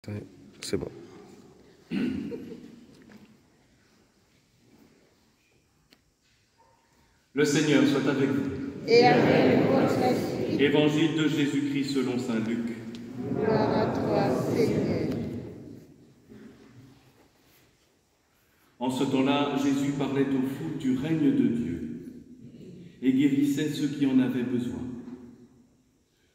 Ouais, c'est bon. Le Seigneur soit avec vous. Et avec votre esprit. Évangile de Jésus-Christ selon saint Luc. Gloire à toi, Seigneur. En ce temps-là, Jésus parlait aux foules du règne de Dieu et guérissait ceux qui en avaient besoin.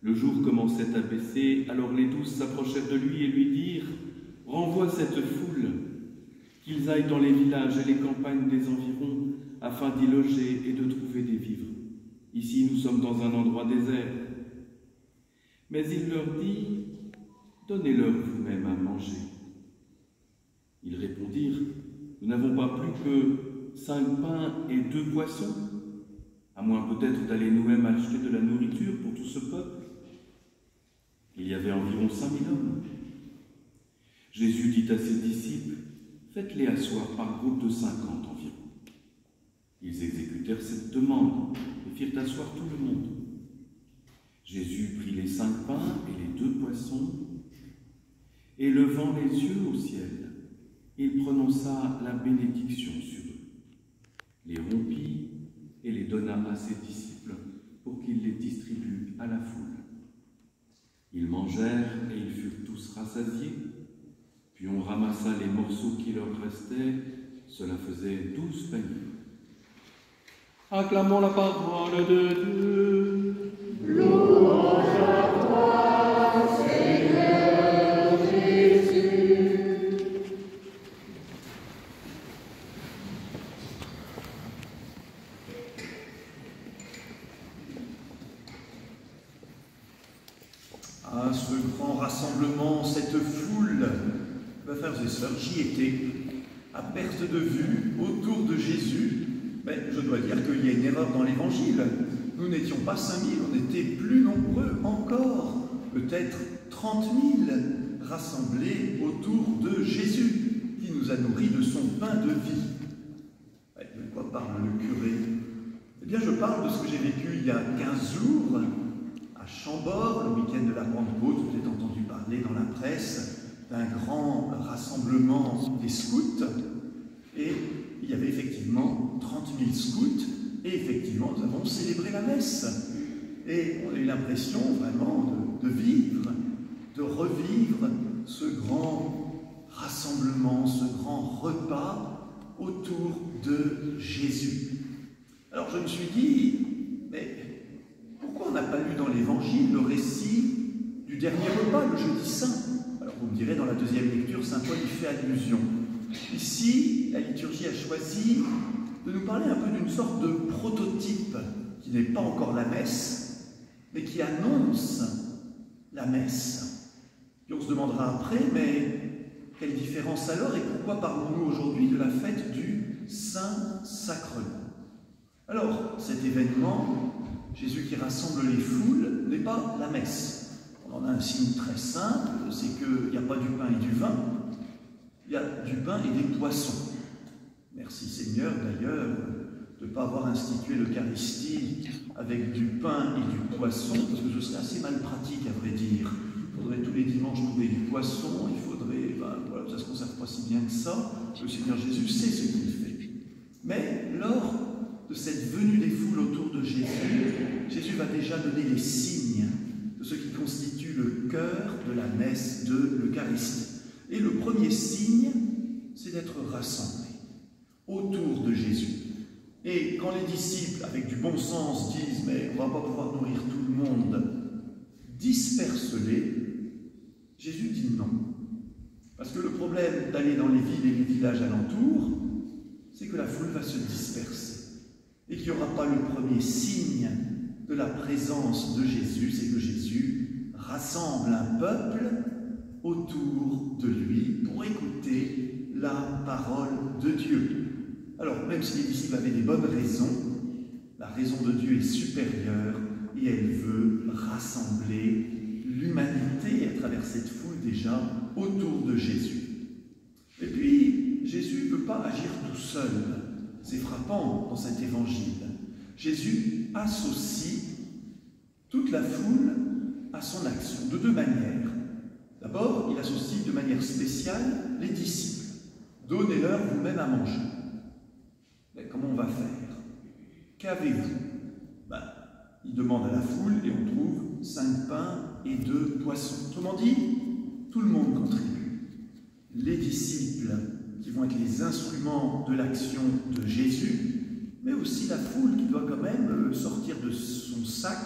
Le jour commençait à baisser, alors les 12 s'approchèrent de lui et lui dirent « Renvoie cette foule, qu'ils aillent dans les villages et les campagnes des environs, afin d'y loger et de trouver des vivres. Ici, nous sommes dans un endroit désert. » Mais il leur dit « Donnez-leur vous-même à manger. » Ils répondirent « Nous n'avons pas plus que 5 pains et 2 poissons, à moins peut-être d'aller nous-mêmes acheter de la nourriture pour tout ce peuple. » Il y avait environ 5000 hommes. Jésus dit à ses disciples « Faites-les asseoir par groupe de 50 environ. » Ils exécutèrent cette demande et firent asseoir tout le monde. Jésus prit les 5 pains et les 2 poissons, et levant les yeux au ciel, il prononça la bénédiction sur eux, les rompit et les donna à ses disciples pour qu'ils les distribuent à la foule. Ils mangèrent et ils furent tous rassasiés, puis on ramassa les morceaux qui leur restaient, cela faisait 12 paniers. Acclamons la parole de Dieu. Louange à toi, Seigneur Jésus. À ce grand rassemblement, cette foule, frères et sœurs, j'y étais, à perte de vue, autour de Jésus. Mais je dois dire qu'il y a une erreur dans l'Évangile. Nous n'étions pas 5000, on était plus nombreux encore, peut-être 30 000 rassemblés autour de Jésus, qui nous a nourris de son pain de vie. De quoi parle le curé? Eh bien, je parle de ce que j'ai vécu il y a 15 jours, à Chambord, le week-end de la Pentecôte. Vous avez entendu parler dans la presse d'un grand rassemblement des scouts, et il y avait effectivement 30 000 scouts, et effectivement nous avons célébré la messe. Et on a eu l'impression vraiment de vivre, de revivre ce grand rassemblement, ce grand repas autour de Jésus. Alors je me suis dit, mais pourquoi on n'a pas lu dans l'Évangile le récit du dernier repas, le jeudi saint? Alors vous me direz, dans la deuxième lecture, saint Paul y fait allusion. Ici, la liturgie a choisi de nous parler un peu d'une sorte de prototype qui n'est pas encore la messe, mais qui annonce la messe. Et on se demandera après, mais quelle différence alors et pourquoi parlons-nous aujourd'hui de la fête du Saint-Sacrement? Alors, cet événement, Jésus qui rassemble les foules, n'est pas la messe. On en a un signe très simple, c'est qu'il n'y a pas du pain et du vin, il y a du pain et des poissons. Merci Seigneur d'ailleurs de ne pas avoir institué l'Eucharistie avec du pain et du poisson, parce que ce serait assez mal pratique à vrai dire. Il faudrait tous les dimanches trouver du poisson, il faudrait, voilà, ça ne se conserve pas si bien que ça. Le Seigneur Jésus sait ce qu'il fait. Mais lors de cette venue des foules autour de Jésus, Jésus va déjà donner les signes de ce qui constitue le cœur de la messe de l'Eucharistie. Et le premier signe, c'est d'être rassemblés autour de Jésus. Et quand les disciples, avec du bon sens, disent « mais on ne va pas pouvoir nourrir tout le monde », disperse-les, Jésus dit non. Parce que le problème d'aller dans les villes et les villages alentours, c'est que la foule va se disperser. Et qu'il n'y aura pas le premier signe de la présence de Jésus, c'est que Jésus rassemble un peuple autour de lui pour écouter la parole de Dieu. Alors, même si les disciples avaient des bonnes raisons, la raison de Dieu est supérieure et elle veut rassembler l'humanité à travers cette foule déjà autour de Jésus. Et puis, Jésus ne veut pas agir tout seul. C'est frappant dans cet évangile. Jésus associe toute la foule à son action de deux manières. D'abord, il associe de manière spécial, les disciples. Donnez-leur vous-même à manger. Mais comment on va faire? Qu'avez-vous? Il demande à la foule et on trouve 5 pains et 2 poissons. Autrement dit, tout le monde contribue. Les disciples, qui vont être les instruments de l'action de Jésus, mais aussi la foule qui doit quand même sortir de son sac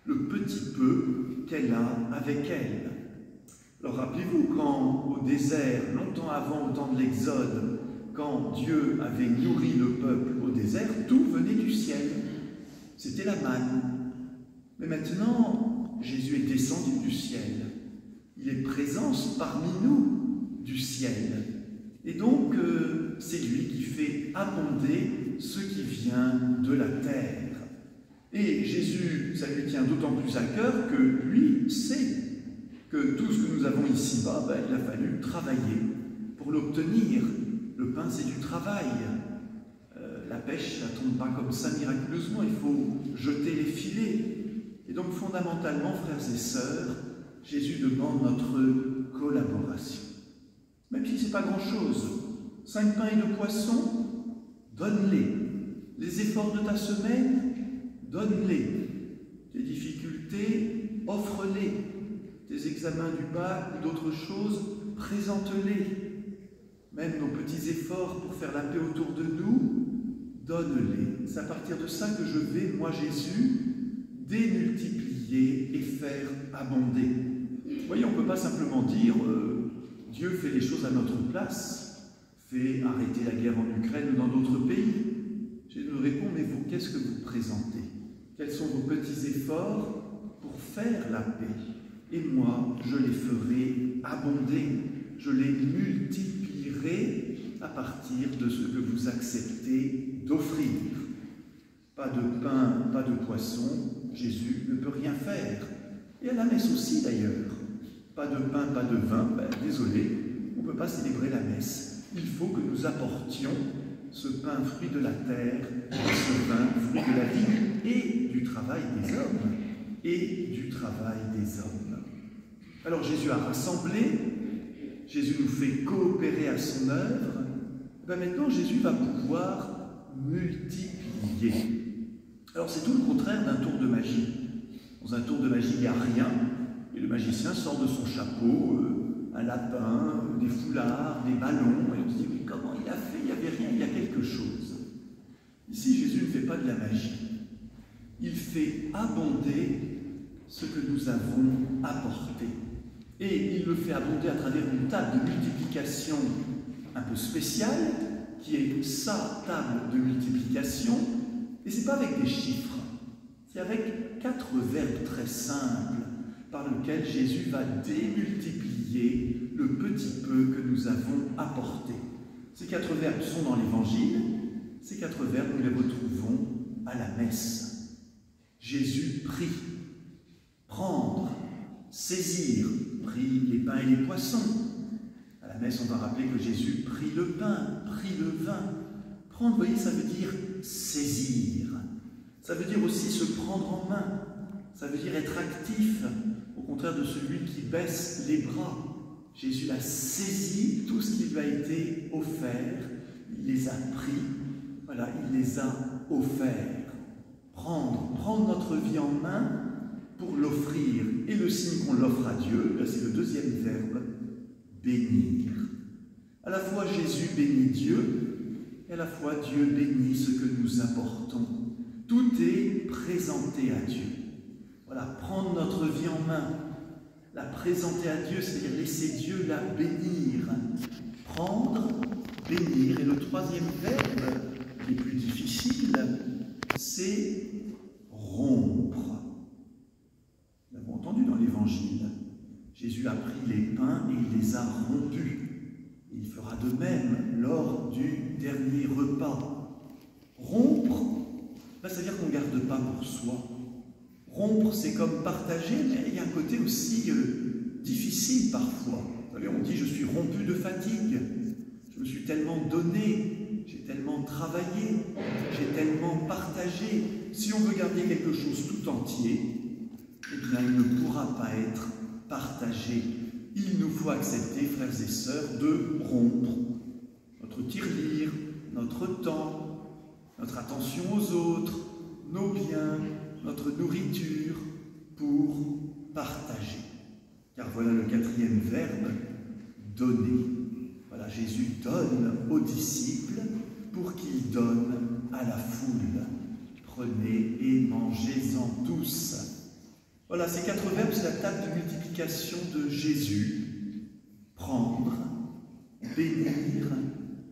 le petit peu qu'elle a avec elle. Alors rappelez-vous, quand au désert, longtemps avant, au temps de l'Exode, quand Dieu avait nourri le peuple au désert, tout venait du ciel. C'était la manne. Mais maintenant, Jésus est descendu du ciel. Il est présence parmi nous du ciel. Et donc, c'est lui qui fait abonder ce qui vient de la terre. Et Jésus, ça lui tient d'autant plus à cœur que lui sait que tout ce que nous avons ici-bas, il a fallu travailler pour l'obtenir. Le pain, c'est du travail. La pêche, ça ne tombe pas comme ça miraculeusement, il faut jeter les filets. Et donc, fondamentalement, frères et sœurs, Jésus demande notre collaboration. Même si ce n'est pas grand-chose. 5 pains et 2 poissons, donne-les. Les efforts de ta semaine, donne-les. Tes difficultés, offre-les. Tes examens du bac ou d'autres choses, présente-les. Même nos petits efforts pour faire la paix autour de nous, donne-les. C'est à partir de ça que je vais, moi Jésus, démultiplier et faire abonder. Vous voyez, on ne peut pas simplement dire Dieu fait les choses à notre place, fait arrêter la guerre en Ukraine ou dans d'autres pays. Jésus nous répond, mais vous, qu'est-ce que vous présentez? Quels sont vos petits efforts pour faire la paix? Et moi, je les ferai abonder, je les multiplierai à partir de ce que vous acceptez d'offrir. Pas de pain, pas de poisson, Jésus ne peut rien faire. Et à la messe aussi d'ailleurs. Pas de pain, pas de vin, désolé, on ne peut pas célébrer la messe. Il faut que nous apportions ce pain, fruit de la terre, et ce vin, fruit de la vie, et du travail des hommes. Et du travail des hommes. Alors Jésus a rassemblé, Jésus nous fait coopérer à son œuvre. Maintenant Jésus va pouvoir multiplier. Alors c'est tout le contraire d'un tour de magie. Dans un tour de magie, il n'y a rien, et le magicien sort de son chapeau un lapin, des foulards, des ballons, et on se dit, mais comment il a fait? Il n'y avait rien, il y a quelque chose. Ici, Jésus ne fait pas de la magie. Il fait abonder ce que nous avons apporté. Et il le fait abonder à travers une table de multiplication un peu spéciale, qui est sa table de multiplication, et ce n'est pas avec des chiffres, c'est avec 4 verbes très simples, par lesquels Jésus va démultiplier le petit peu que nous avons apporté. Ces 4 verbes sont dans l'Évangile, ces 4 verbes nous les retrouvons à la messe. Jésus prie, prendre, saisir, prie les pains et les poissons. À la messe, on va rappeler que Jésus prie le pain, prie le vin. Prendre, vous voyez, ça veut dire saisir. Ça veut dire aussi se prendre en main. Ça veut dire être actif, au contraire de celui qui baisse les bras. Jésus a saisi tout ce qui lui a été offert. Il les a pris, voilà, il les a offerts. Prendre notre vie en main pour l'offrir. Et le signe qu'on l'offre à Dieu, c'est le deuxième verbe, bénir. À la fois Jésus bénit Dieu, et à la fois Dieu bénit ce que nous apportons. Tout est présenté à Dieu. Voilà, prendre notre vie en main, la présenter à Dieu, c'est-à-dire laisser Dieu la bénir. Prendre, bénir. Et le troisième verbe, qui est plus difficile, c'est rompre. Nous l'avons entendu dans l'Évangile. Jésus a pris les pains et il les a rompus. Et il fera de même lors du dernier repas. Rompre, ça veut dire qu'on ne garde pas pour soi. Rompre, c'est comme partager, mais il y a un côté aussi difficile parfois. Vous savez, on dit « je suis rompu de fatigue ». Je me suis tellement donné, j'ai tellement travaillé, j'ai tellement partagé. Si on veut garder quelque chose tout entier, eh bien, il ne pourra pas être partagé. il nous faut accepter, frères et sœurs, de rompre notre tirelire, notre temps, notre attention aux autres, nos biens, notre nourriture, pour partager. Car voilà le quatrième verbe, donner. Voilà, Jésus donne aux disciples pour qu'ils donnent à la foule. Prenez et mangez-en tous. Voilà, ces 4 verbes, c'est la table de multiplication de Jésus. Prendre, bénir,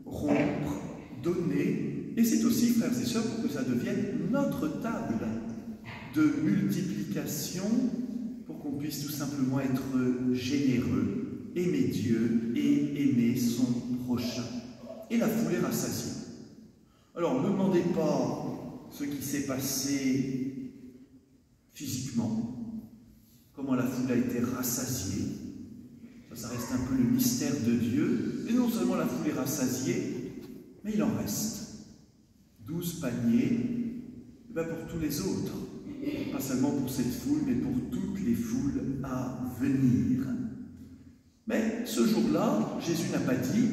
rompre, donner. Et c'est aussi, frères et sœurs, pour que ça devienne notre table de multiplication, pour qu'on puisse tout simplement être généreux, aimer Dieu et aimer son prochain. Et la foule est rassasiée. Alors, ne demandez pas ce qui s'est passé physiquement, comment la foule a été rassasiée. Ça reste un peu le mystère de Dieu. Et non seulement la foule est rassasiée, mais il en reste 12 paniers pour tous les autres. Pas seulement pour cette foule, mais pour toutes les foules à venir. Mais ce jour-là, Jésus n'a pas dit,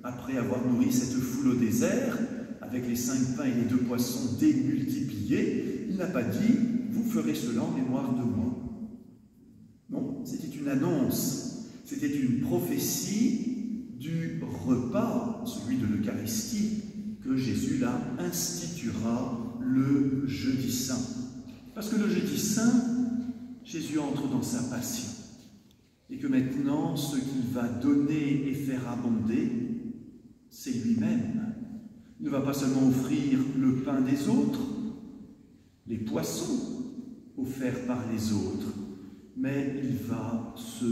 après avoir nourri cette foule au désert, avec les 5 pains et les 2 poissons démultipliés, il n'a pas dit, vous ferez cela en mémoire de moi. Non, c'était une annonce, c'était une prophétie du repas, celui de l'Eucharistie, que Jésus là instituera le jeudi saint. Parce que le jeudi saint, Jésus entre dans sa passion. Et que maintenant, ce qu'il va donner et faire abonder, c'est lui-même. Il ne va pas seulement offrir le pain des autres, les poissons offerts par les autres, mais il va se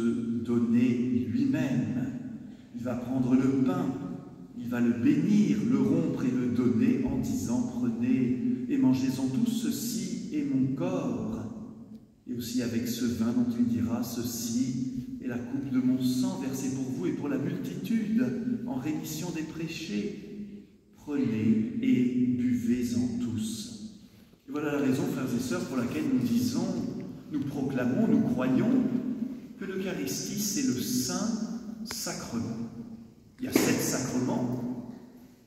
donner lui-même. Il va prendre le pain, il va le bénir, le rompre et le donner en disant « Prenez et mangez-en tous, ceci est mon corps ». Et aussi avec ce vin dont il dira « Ceci est la coupe de mon sang versée pour vous et pour la multitude en rémission des péchés. Prenez et buvez-en tous. » Et voilà la raison, frères et sœurs, pour laquelle nous disons, nous proclamons, nous croyons que l'Eucharistie, c'est le Saint Sacrement. Il y a 7 sacrements,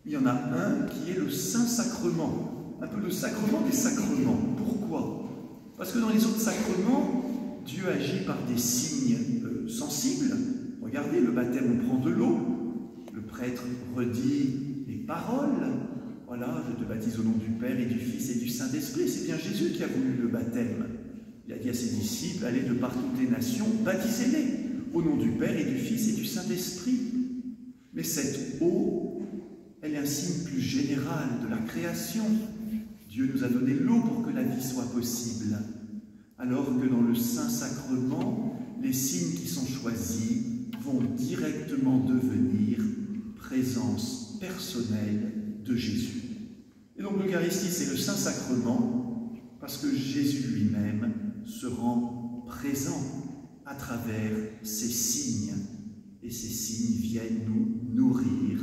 il y en a un qui est le Saint Sacrement, un peu le sacrement des sacrements. Pourquoi? Parce que dans les autres sacrements, Dieu agit par des signes sensibles. Regardez, le baptême, on prend de l'eau, le prêtre redit les paroles. Voilà, je te baptise au nom du Père et du Fils et du Saint-Esprit. C'est bien Jésus qui a voulu le baptême. Il a dit à ses disciples, allez de par toutes les nations, baptisez-les au nom du Père et du Fils et du Saint-Esprit. Mais cette eau, elle est un signe plus général de la création. Dieu nous a donné l'eau pour que la vie soit possible. Alors que dans le Saint-Sacrement, les signes qui sont choisis vont directement devenir présence personnelle de Jésus. Et donc l'Eucharistie, c'est le Saint-Sacrement parce que Jésus lui-même se rend présent à travers ces signes. Et ces signes viennent nous nourrir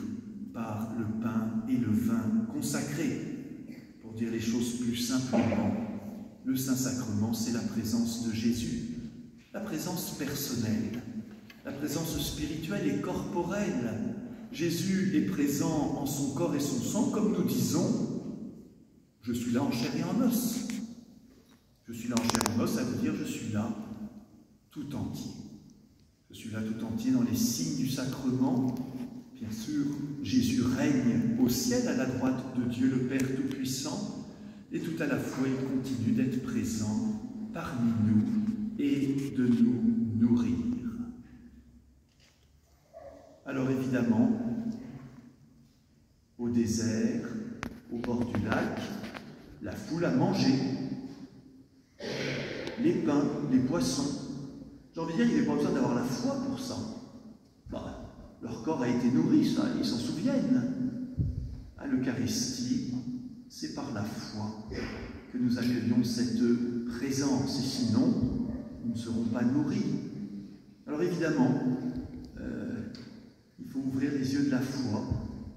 par le pain et le vin consacrés. Pour dire les choses plus simplement, le Saint-Sacrement, c'est la présence de Jésus, la présence personnelle, la présence spirituelle et corporelle. Jésus est présent en son corps et son sang, comme nous disons, je suis là en chair et en os. Je suis là en chair et en os, ça veut dire je suis là tout entier. Je suis là tout entier dans les signes du sacrement. Bien sûr, Jésus règne au ciel à la droite de Dieu le Père Tout-Puissant, et tout à la fois il continue d'être présent parmi nous et de nous nourrir. Alors évidemment, au désert, au bord du lac, la foule a mangé les pains, les poissons. J'ai envie de dire, il n'y avait pas besoin d'avoir la foi pour ça. Leur corps a été nourri, ça, ils s'en souviennent. À l'Eucharistie, c'est par la foi que nous accueillons cette présence, et sinon, nous ne serons pas nourris. Alors évidemment, il faut ouvrir les yeux de la foi,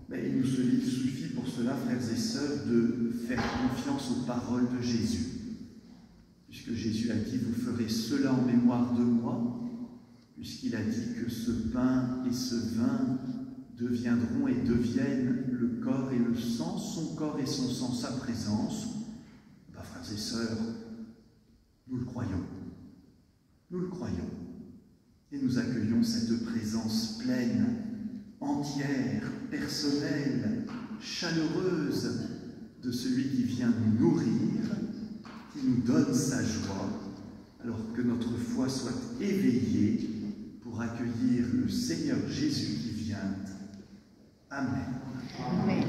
mais il nous suffit pour cela, frères et sœurs, de faire confiance aux paroles de Jésus. Puisque Jésus a dit, vous ferez cela en mémoire de moi, puisqu'il a dit que ce pain et ce vin deviendront et deviennent le corps et le sang, son corps et son sang, sa présence. Frères et sœurs, nous le croyons. Nous le croyons. Et nous accueillons cette présence pleine, entière, personnelle, chaleureuse de celui qui vient nous nourrir, qui nous donne sa joie, alors que notre foi soit éveillée pour accueillir le Seigneur Jésus qui vient. Amen. Amen.